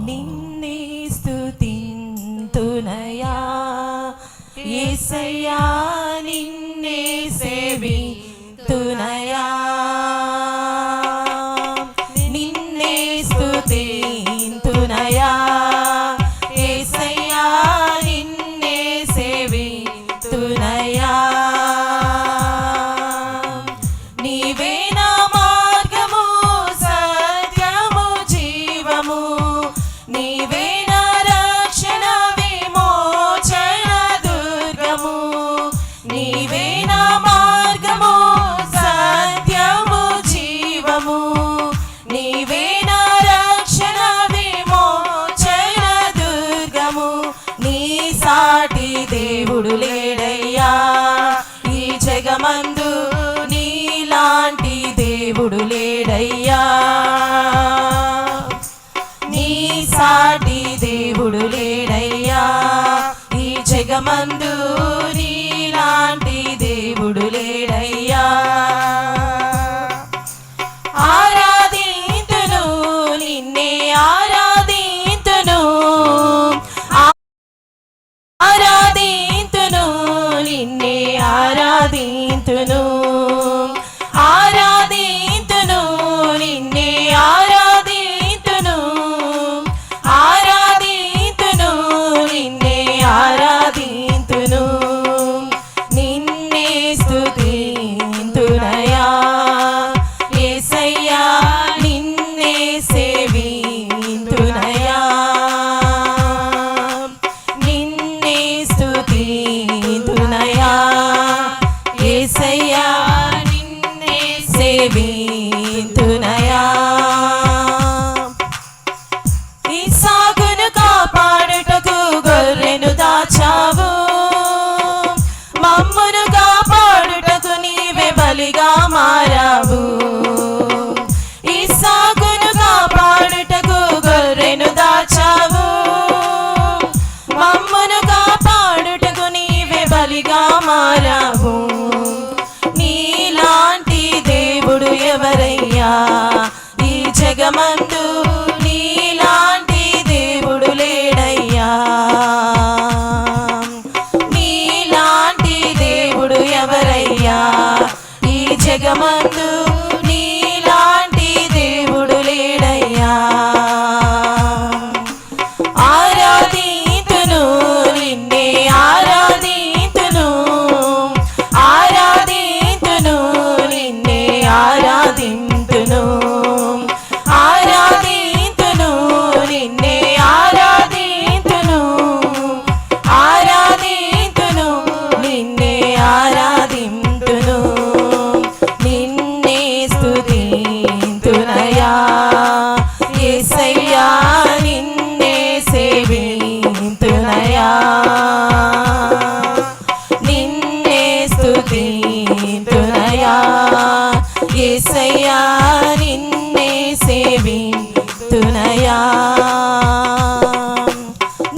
నిన్నే స్తుతింతునయా యేసయ్యా నిన్నే సేవింతునయా నిన్నే స్తుతింతునయా యేసయ్యా నిన్నే సేవింతునయా నీవే నా మార్గము సత్యము జీవము నీవే నా రక్షణ విమోచన దుర్గము నీవే నా మార్గము సత్యము జీవము నీవే నా రక్షణ విమోచన దుర్గము నీ సాటి దేవుడు లేడయ్యా ఈ జగమందు నీలాంటి దేవుడు లేడయ్యా నీ సాటి దేవుడు లేడయ్యా ఈ జగమందు నీలాంటి దేవుడు లేడయ్యా ఆరాధింతును నిన్నే ఆరాధింతును ఆరాధింతును నిన్నే ఆరాధింతును ఆరాధింతును నిన్నే ఆరాధింతును ఆరాధింతును నిన్నే ఆరాధింతును నిన్నే స్తుతింతునయా యేసయ్యా నిన్నే సేవింతునయా నిన్నే స్తుతింతునయా యేసయ్యా నిన్నే సేవింతునయా ఇస్సాకును కాపాడుటకు గొర్రెను దాచావు మమ్మును కాపాడుటకు నీవే బలిగా మారావు ఇస్సాకును కాపాడుటకు గొర్రెను దాచావు మమ్మును కాపాడుటకు నీవే బలిగా మారావు నీలాంటి దేవుడు ఎవరయ్యా ఈ జగమందు నీలాంటి దేవుడు లేడయ్యా నీలాంటి దేవుడు ఎవరయ్యా ఈ జగమందు నీలాంటి దేవుడు లేడయ్యా ఆరాధింతును నిన్నే ఆరాధింతును ఆరాధింతును నిన్నే ఆరాధింతును ఆరాధింతును నిన్నే ఆరాధింతును ఆరాధింతును నిన్నే ఆరాధింతును నిన్నే స్తుతింతునయా యేసయ్యా నిన్నే సేవింతునయా నిన్నే స్తుతింతునయా యేసయ్యా నిన్నే సేవింతునయా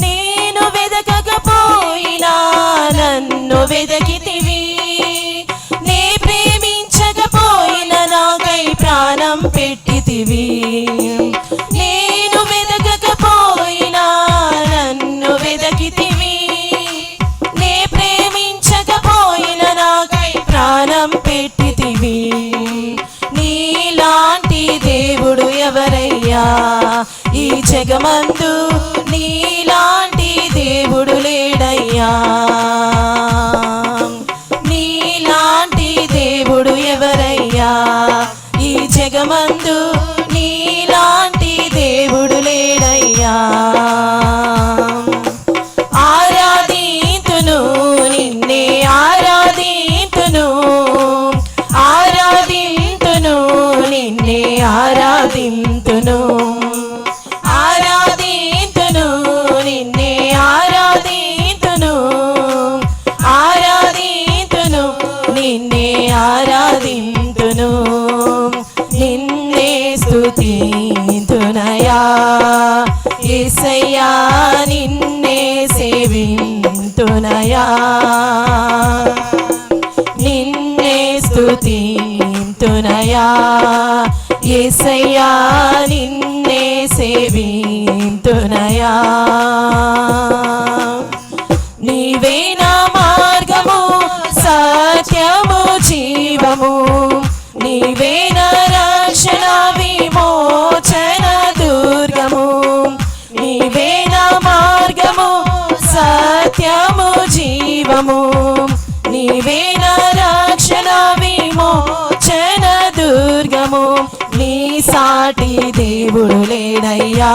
నేను వెదకకపోయినా నన్ను వెదకితివి నే ప్రేమించకపోయినా నాకై ప్రాణం పెట్టితివి నేను వెదకకపోయినా నన్ను వెదకితివి నే ప్రేమించకపోయినా నాకై ప్రాణం పెట్టితివి నీలాంటి దేవుడు ఎవరయ్యా ఈ జగమందు నీలాంటి దేవుడు లేడయ్యా నీలాంటి దేవుడు ఎవరయ్యా ఈ జగమందు నీలాంటి దేవుడు లేడయ్యా ఆరాధింతును నిన్నే ఆరాధింతును ఆరాధింతును నిన్నే ఆరాధింతును ఆరాధింతును నిన్నే ఆరాధింతును ఆరాధింతును నిన్నే ఆరాధింతును నిన్నే స్తుతింతునయా యేసయ్యా నిన్నే సేవింతునయా నిన్నే స్తుతింతునయా యేసయ్యా నిన్నే సేవి ఆరాధింతునయా. నీవే నా మార్గము సత్యము జీవము, నీవే నా రక్షణ విమోచన దుర్గము, నీవే నా మార్గము సత్యము జీవము, నీవే నా రక్షణ విమోచన దుర్గము. నీ సాటి దేవుడు లేడయ్యా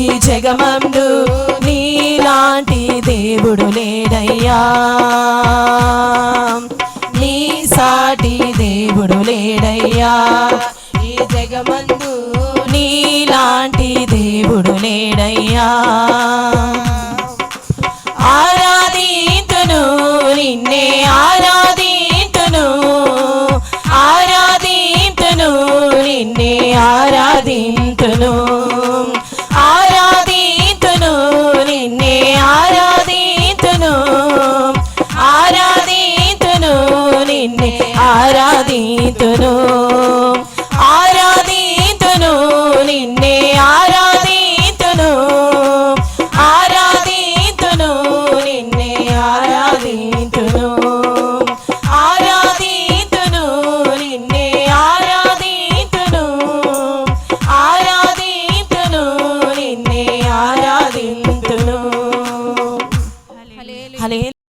ఈ జగమందు, నీలాంటి దేవుడు లేడయ్యా. నీ సాటి దేవుడు లేడయ్యా ఈ జగమందు, నీలాంటి దేవుడు లేడయ్యా. ఆరాధింతును నిన్నే ఆరాధింతును, ఆరాధింతును నిన్నే ఆరాధింతును, ఆరాధింతును నిన్నే ఆరాధింతును, ఆరాధింతును నిన్నే ఆరాధింతును.